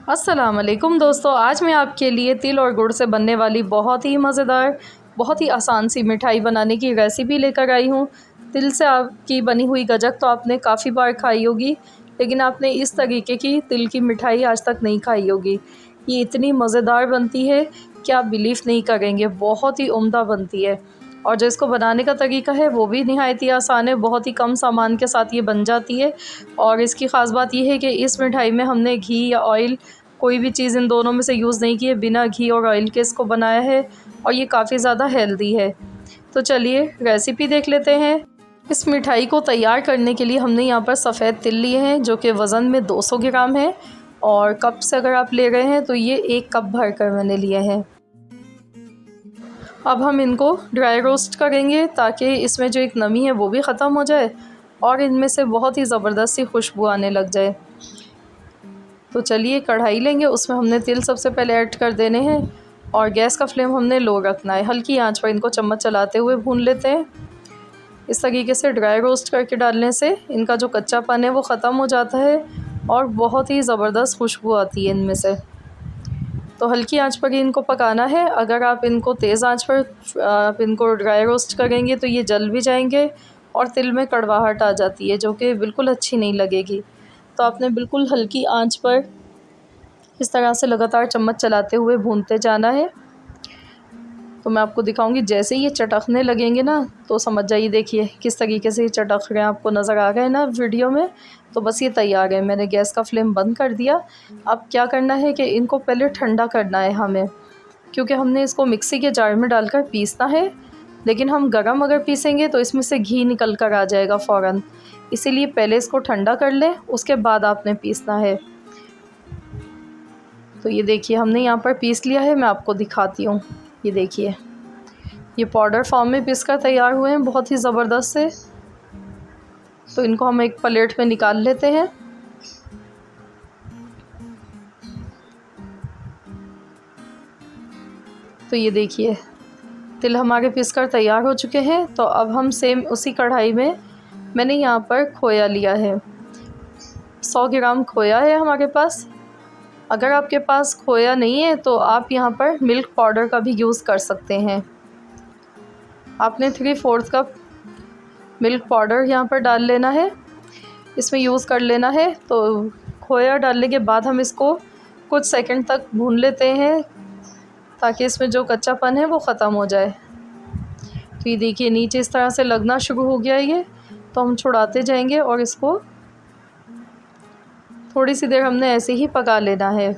अस्सलाम वालेकुम दोस्तों, आज मैं आपके लिए तिल और गुड़ से बनने वाली बहुत ही मज़ेदार, बहुत ही आसान सी मिठाई बनाने की रेसिपी लेकर आई हूँ। तिल से आपकी बनी हुई गज्जक तो आपने काफ़ी बार खाई होगी, लेकिन आपने इस तरीके की तिल की मिठाई आज तक नहीं खाई होगी। ये इतनी मज़ेदार बनती है कि आप बिलीव नहीं करेंगे, बहुत ही उम्दा बनती है। और जो इसको बनाने का तरीका है वो भी निहायत ही आसान है, बहुत ही कम सामान के साथ ये बन जाती है। और इसकी ख़ास बात ये है कि इस मिठाई में हमने घी या ऑयल कोई भी चीज़ इन दोनों में से यूज़ नहीं की है, बिना घी और ऑयल के इसको बनाया है और ये काफ़ी ज़्यादा हेल्दी है। तो चलिए रेसिपी देख लेते हैं। इस मिठाई को तैयार करने के लिए हमने यहाँ पर सफ़ेद तिल लिए हैं जो कि वज़न में 200 ग्राम है, और कप से अगर आप ले रहे हैं तो ये 1 कप भर कर मैंने लिए हैं। अब हम इनको ड्राई रोस्ट करेंगे ताकि इसमें जो एक नमी है वो भी ख़त्म हो जाए और इनमें से बहुत ही ज़बरदस्त सी खुशबू आने लग जाए। तो चलिए कढ़ाई लेंगे, उसमें हमने तिल सबसे पहले ऐड कर देने हैं और गैस का फ्लेम हमने लो रखना है। हल्की आंच पर इनको चम्मच चलाते हुए भून लेते हैं। इस तरीके से ड्राई रोस्ट करके डालने से इनका जो कच्चापन है वो ख़त्म हो जाता है और बहुत ही ज़बरदस्त खुशबू आती है इनमें से। तो हल्की आंच पर ही इनको पकाना है। अगर आप इनको तेज़ आंच पर आप इनको ड्राई रोस्ट करेंगे तो ये जल भी जाएंगे और तिल में कड़वाहट आ जाती है जो कि बिल्कुल अच्छी नहीं लगेगी। तो आपने बिल्कुल हल्की आंच पर इस तरह से लगातार चम्मच चलाते हुए भूनते जाना है। तो मैं आपको दिखाऊंगी, जैसे ही ये चटकने लगेंगे ना तो समझ जाइए, देखिए किस तरीके से ये चटक रहे हैं, आपको नज़र आ गए ना वीडियो में। तो बस ये तैयार है, मैंने गैस का फ्लेम बंद कर दिया। अब क्या करना है कि इनको पहले ठंडा करना है हमें, क्योंकि हमने इसको मिक्सी के जार में डालकर पीसना है। लेकिन हम गरम अगर पीसेंगे तो इसमें से घी निकल कर आ जाएगा फ़ौरन, इसीलिए पहले इसको ठंडा कर लें, उसके बाद आपने पीसना है। तो ये देखिए हमने यहाँ पर पीस लिया है, मैं आपको दिखाती हूँ। ये देखिए ये पाउडर फॉर्म में पीस कर तैयार हुए हैं, बहुत ही ज़बरदस्त से। तो इनको हम एक प्लेट में निकाल लेते हैं। तो ये देखिए तिल हमारे पीस कर तैयार हो चुके हैं। तो अब हम सेम उसी कढ़ाई में मैंने यहाँ पर खोया लिया है, 100 ग्राम खोया है हमारे पास। अगर आपके पास खोया नहीं है तो आप यहाँ पर मिल्क पाउडर का भी यूज़ कर सकते हैं। आपने 3/4 कप मिल्क पाउडर यहाँ पर डाल लेना है, इसमें यूज़ कर लेना है। तो खोया डालने के बाद हम इसको कुछ सेकंड तक भून लेते हैं ताकि इसमें जो कच्चापन है वो ख़त्म हो जाए। तो ये देखिए नीचे इस तरह से लगना शुरू हो गया ये, तो हम छुड़ाते जाएंगे और इसको थोड़ी सी देर हमने ऐसे ही पका लेना है।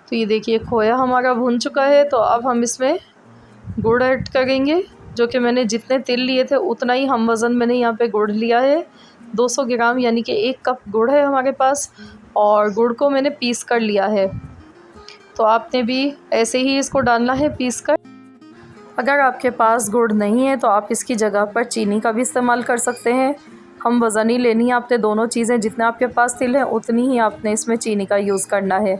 तो ये देखिए खोया हमारा भुन चुका है। तो अब हम इसमें गुड़ ऐड करेंगे, जो कि मैंने जितने तिल लिए थे उतना ही हम वज़न मैंने यहाँ पे गुड़ लिया है, 200 ग्राम, यानी कि 1 कप गुड़ है हमारे पास। और गुड़ को मैंने पीस कर लिया है, तो आपने भी ऐसे ही इसको डालना है पीस कर। अगर आपके पास गुड़ नहीं है तो आप इसकी जगह पर चीनी का भी इस्तेमाल कर सकते हैं। हम वज़न ही लेनी है आपने दोनों चीज़ें, जितना आपके पास तिल है उतनी ही आपने इसमें चीनी का यूज़ करना है।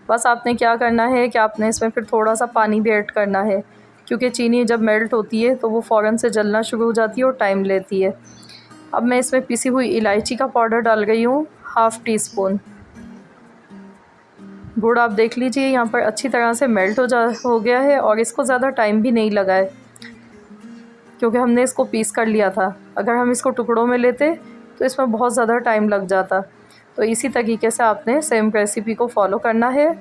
बस आपने क्या करना है कि आपने इसमें फिर थोड़ा सा पानी भी ऐड करना है, क्योंकि चीनी जब मेल्ट होती है तो वो फ़ौरन से जलना शुरू हो जाती है और टाइम लेती है। अब मैं इसमें पिसी हुई इलायची का पाउडर डाल रही हूँ, 1/2 टीस्पून। गुड़ आप देख लीजिए यहाँ पर अच्छी तरह से मेल्ट हो गया है और इसको ज़्यादा टाइम भी नहीं लगा है, क्योंकि हमने इसको पीस कर लिया था। अगर हम इसको टुकड़ों में लेते तो इसमें बहुत ज़्यादा टाइम लग जाता। तो इसी तरीके से आपने सेम रेसिपी को फॉलो करना है।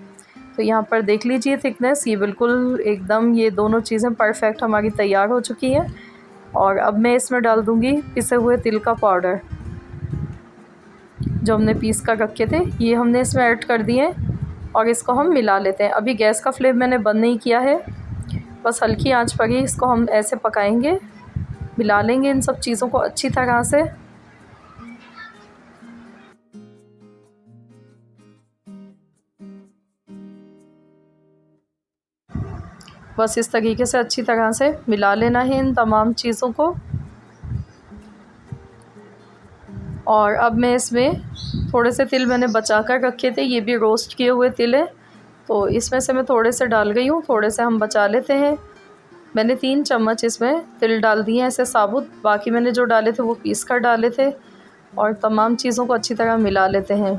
तो यहाँ पर देख लीजिए थिकनेस, ये बिल्कुल एकदम ये दोनों चीज़ें परफेक्ट हमारी तैयार हो चुकी हैं। और अब मैं इसमें डाल दूँगी पिसे हुए तिल का पाउडर, जो हमने पीस कर रखे थे, ये हमने इसमें ऐड कर दिए और इसको हम मिला लेते हैं। अभी गैस का फ्लेम मैंने बंद नहीं किया है, बस हल्की आंच पर ही इसको हम ऐसे पकाएंगे, मिला लेंगे इन सब चीज़ों को अच्छी तरह से। बस इस तरीके से अच्छी तरह से मिला लेना है इन तमाम चीज़ों को। और अब मैं इसमें थोड़े से तिल मैंने बचा कर रखे थे, ये भी रोस्ट किए हुए तिल है, तो इसमें से मैं थोड़े से डाल गई हूँ, थोड़े से हम बचा लेते हैं। मैंने 3 चम्मच इसमें तिल डाल दिए हैं ऐसे साबुत, बाकी मैंने जो डाले थे वो पीस कर डाले थे। और तमाम चीज़ों को अच्छी तरह मिला लेते हैं।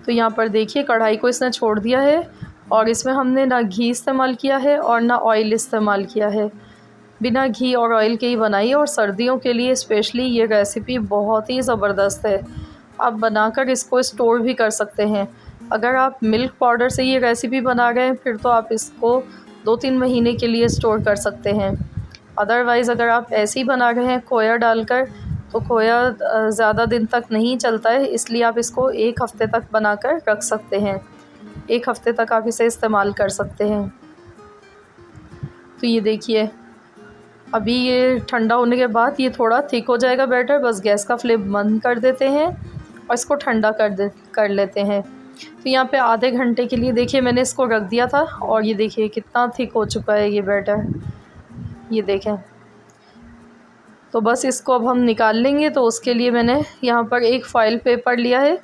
तो यहाँ पर देखिए कढ़ाई को इसने छोड़ दिया है और इसमें हमने ना घी इस्तेमाल किया है और ना ऑयल इस्तेमाल किया है। बिना घी और ऑयल के ही बनाई और सर्दियों के लिए स्पेशली ये रेसिपी बहुत ही ज़बरदस्त है। आप बनाकर इसको स्टोर भी कर सकते हैं। अगर आप मिल्क पाउडर से ये रेसिपी बना रहे हैं फिर तो आप इसको 2-3 महीने के लिए स्टोर कर सकते हैं। अदरवाइज़ अगर आप ऐसे ही बना रहे हैं खोया डालकर तो खोया ज़्यादा दिन तक नहीं चलता है, इसलिए आप इसको 1 हफ़्ते तक बनाकर रख सकते हैं। 1 हफ़्ते तक आप इसे इस्तेमाल कर सकते हैं। तो ये देखिए अभी ये ठंडा होने के बाद ये थोड़ा थिक हो जाएगा बैटर, बस गैस का फ्लेम बंद कर देते हैं और इसको ठंडा कर लेते हैं। तो यहाँ पे आधे घंटे के लिए देखिए मैंने इसको रख दिया था और ये देखिए कितना थिक हो चुका है ये बैटर, ये देखें। तो बस इसको अब हम निकाल लेंगे। तो उसके लिए मैंने यहाँ पर एक फ़ॉइल पेपर लिया है।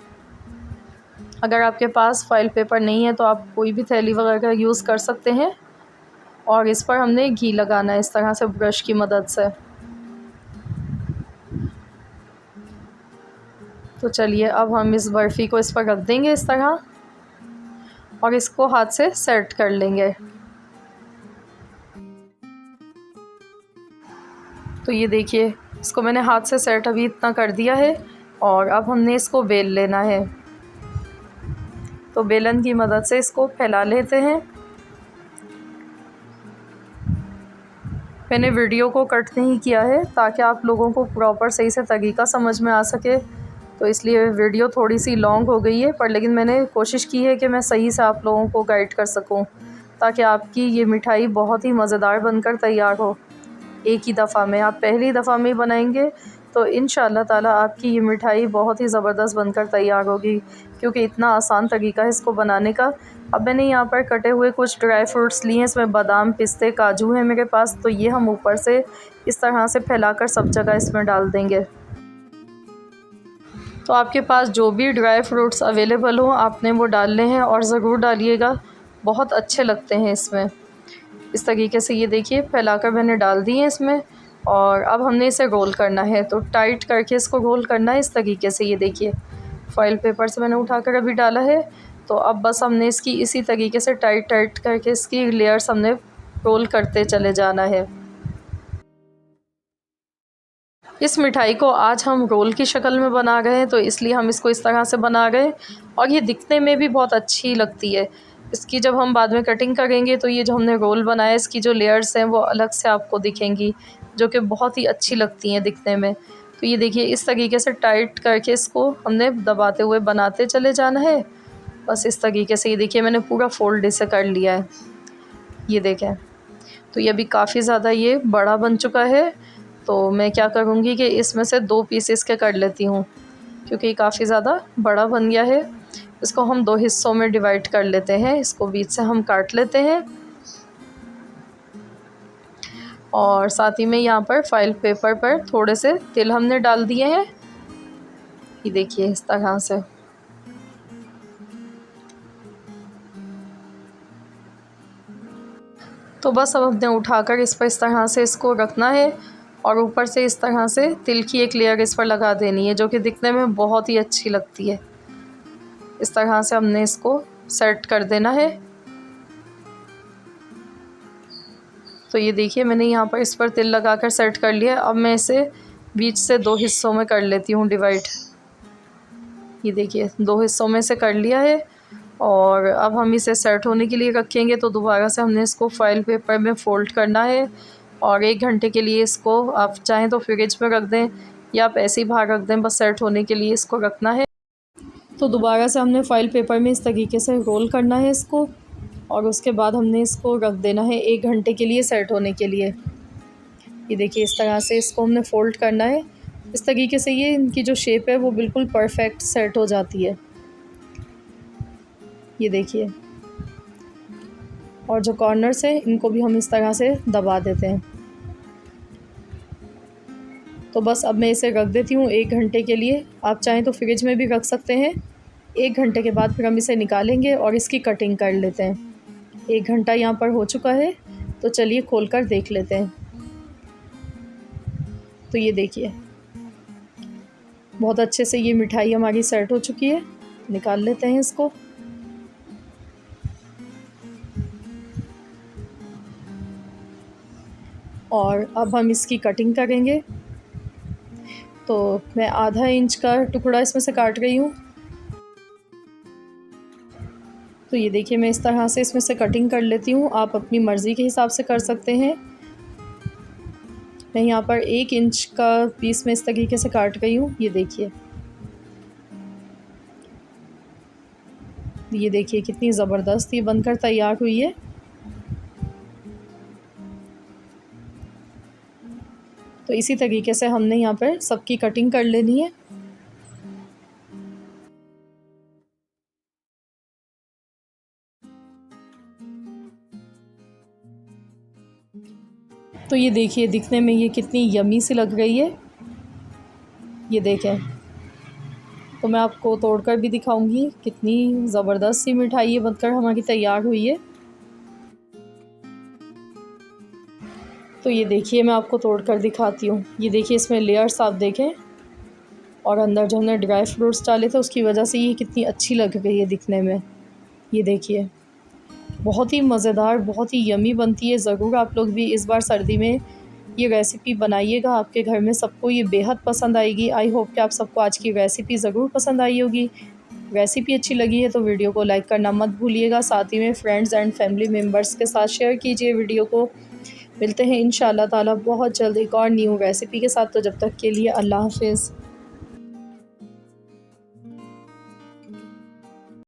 अगर आपके पास फ़ॉइल पेपर नहीं है तो आप कोई भी थैली वगैरह यूज़ कर सकते हैं और इस पर हमने घी लगाना है इस तरह से ब्रश की मदद से। तो चलिए अब हम इस बर्फ़ी को इस पर रख देंगे इस तरह और इसको हाथ से सेट कर लेंगे। तो ये देखिए इसको मैंने हाथ से सेट अभी इतना कर दिया है और अब हमने इसको बेल लेना है। तो बेलन की मदद से इसको फैला लेते हैं। मैंने वीडियो को कट नहीं किया है ताकि आप लोगों को प्रॉपर सही से तरीका समझ में आ सके, तो इसलिए वीडियो थोड़ी सी लॉन्ग हो गई है, पर लेकिन मैंने कोशिश की है कि मैं सही से आप लोगों को गाइड कर सकूं ताकि आपकी ये मिठाई बहुत ही मज़ेदार बनकर तैयार हो। एक ही दफ़ा में, आप पहली दफ़ा में बनाएंगे तो इंशाअल्लाह ताला आपकी ये मिठाई बहुत ही ज़बरदस्त बनकर तैयार होगी, क्योंकि इतना आसान तरीका है इसको बनाने का। अब मैंने यहाँ पर कटे हुए कुछ ड्राई फ्रूट्स लिए हैं, इसमें बादाम, पिस्ते, काजू है मेरे पास, तो ये हम ऊपर से इस तरह से फैलाकर सब जगह इसमें डाल देंगे। तो आपके पास जो भी ड्राई फ्रूट्स अवेलेबल हो आपने वो डालने हैं और ज़रूर डालिएगा, बहुत अच्छे लगते हैं इसमें। इस तरीके से ये देखिए फैलाकर मैंने डाल दी है इसमें और अब हमने इसे रोल करना है। तो टाइट करके इसको रोल करना है इस तरीके से। ये देखिए फॉइल पेपर से मैंने उठाकर अभी डाला है। तो अब बस हमने इसकी इसी तरीके से टाइट करके इसकी लेयर्स हमने रोल करते चले जाना है। इस मिठाई को आज हम रोल की शक्ल में बना रहे हैं, तो इसलिए हम इसको इस तरह से बना रहे हैं और ये दिखने में भी बहुत अच्छी लगती है। इसकी जब हम बाद में कटिंग करेंगे तो ये जो हमने रोल बनाया इसकी जो लेयर्स हैं वो अलग से आपको दिखेंगी, जो कि बहुत ही अच्छी लगती हैं दिखने में। तो ये देखिए इस तरीके से टाइट करके इसको हमने दबाते हुए बनाते चले जाना है। बस इस तरीके से ये देखिए मैंने पूरा फोल्ड इसे कर लिया है। ये देखें तो ये अभी काफ़ी ज़्यादा ये बड़ा बन चुका है। तो मैं क्या करूँगी कि इसमें से 2 पीसेस के कर लेती हूँ, क्योंकि ये काफ़ी ज़्यादा बड़ा बन गया है। इसको हम 2 हिस्सों में डिवाइड कर लेते हैं, इसको बीच से हम काट लेते हैं और साथ ही में यहाँ पर फ़ॉइल पेपर पर थोड़े से तिल हमने डाल दिए हैं। ये देखिए इस तरह से। तो बस अब हमने उठाकर इस पर इस तरह से इसको रखना है और ऊपर से इस तरह से तिल की एक लेयर इस पर लगा देनी है, जो कि दिखने में बहुत ही अच्छी लगती है। इस तरह से हमने इसको सेट कर देना है। तो ये देखिए मैंने यहाँ पर इस पर तिल लगाकर सेट कर लिया है। अब मैं इसे बीच से 2 हिस्सों में कर लेती हूँ डिवाइड। ये देखिए 2 हिस्सों में से कर लिया है और अब हम इसे सेट होने के लिए रखेंगे। तो दोबारा से हमने इसको फ़ॉइल पेपर में फ़ोल्ड करना है और 1 घंटे के लिए इसको आप चाहें तो फ्रिज में रख दें या आप ऐसे ही बाहर रख दें, बस सेट होने के लिए इसको रखना है। तो दोबारा से हमने फ़ॉइल पेपर में इस तरीके से रोल करना है इसको और उसके बाद हमने इसको रख देना है 1 घंटे के लिए सेट होने के लिए। ये देखिए इस तरह से इसको हमने फ़ोल्ड करना है। इस तरीके से ये इनकी जो शेप है वो बिल्कुल परफेक्ट सेट हो जाती है। ये देखिए, और जो कॉर्नर्स हैं इनको भी हम इस तरह से दबा देते हैं। तो बस अब मैं इसे रख देती हूँ 1 घंटे के लिए। आप चाहें तो फ्रिज में भी रख सकते हैं। 1 घंटे के बाद फिर हम इसे निकालेंगे और इसकी कटिंग कर लेते हैं। 1 घंटा यहाँ पर हो चुका है, तो चलिए खोल कर देख लेते हैं। तो ये देखिए बहुत अच्छे से ये मिठाई हमारी सेट हो चुकी है, निकाल लेते हैं इसको। और अब हम इसकी कटिंग करेंगे। तो मैं आधा इंच का टुकड़ा इसमें से काट रही हूँ। तो ये देखिए मैं इस तरह से इसमें से कटिंग कर लेती हूँ, आप अपनी मर्ज़ी के हिसाब से कर सकते हैं। मैं यहाँ पर 1 इंच का पीस में इस तरीके से काट रही हूँ। ये देखिए कितनी ज़बरदस्त ये बनकर तैयार हुई है। तो इसी तरीके से हमने यहाँ पर सबकी कटिंग कर लेनी है। तो ये देखिए दिखने में ये कितनी यमी सी लग रही है, ये देखें। तो मैं आपको तोड़कर भी दिखाऊंगी, कितनी ज़बरदस्त सी मिठाई ये बनकर हमारी तैयार हुई है। तो ये देखिए मैं आपको तोड़कर दिखाती हूँ। ये देखिए इसमें लेयर्स आप देखें, और अंदर जो हमने ड्राई फ्रूट्स डाले थे उसकी वजह से ये कितनी अच्छी लग रही है दिखने में। ये देखिए बहुत ही मज़ेदार, बहुत ही यमी बनती है। ज़रूर आप लोग भी इस बार सर्दी में ये रेसिपी बनाइएगा, आपके घर में सबको ये बेहद पसंद आएगी। आई होप कि आप सबको आज की रेसिपी ज़रूर पसंद आई होगी। रेसिपी अच्छी लगी है तो वीडियो को लाइक करना मत भूलिएगा, साथ ही में फ्रेंड्स एंड फैमिली मेम्बर्स के साथ शेयर कीजिए वीडियो को। मिलते हैं इंशाअल्लाह ताला बहुत जल्द एक और न्यू रेसिपी के साथ। तो जब तक के लिए अल्लाह हाफ़िज़।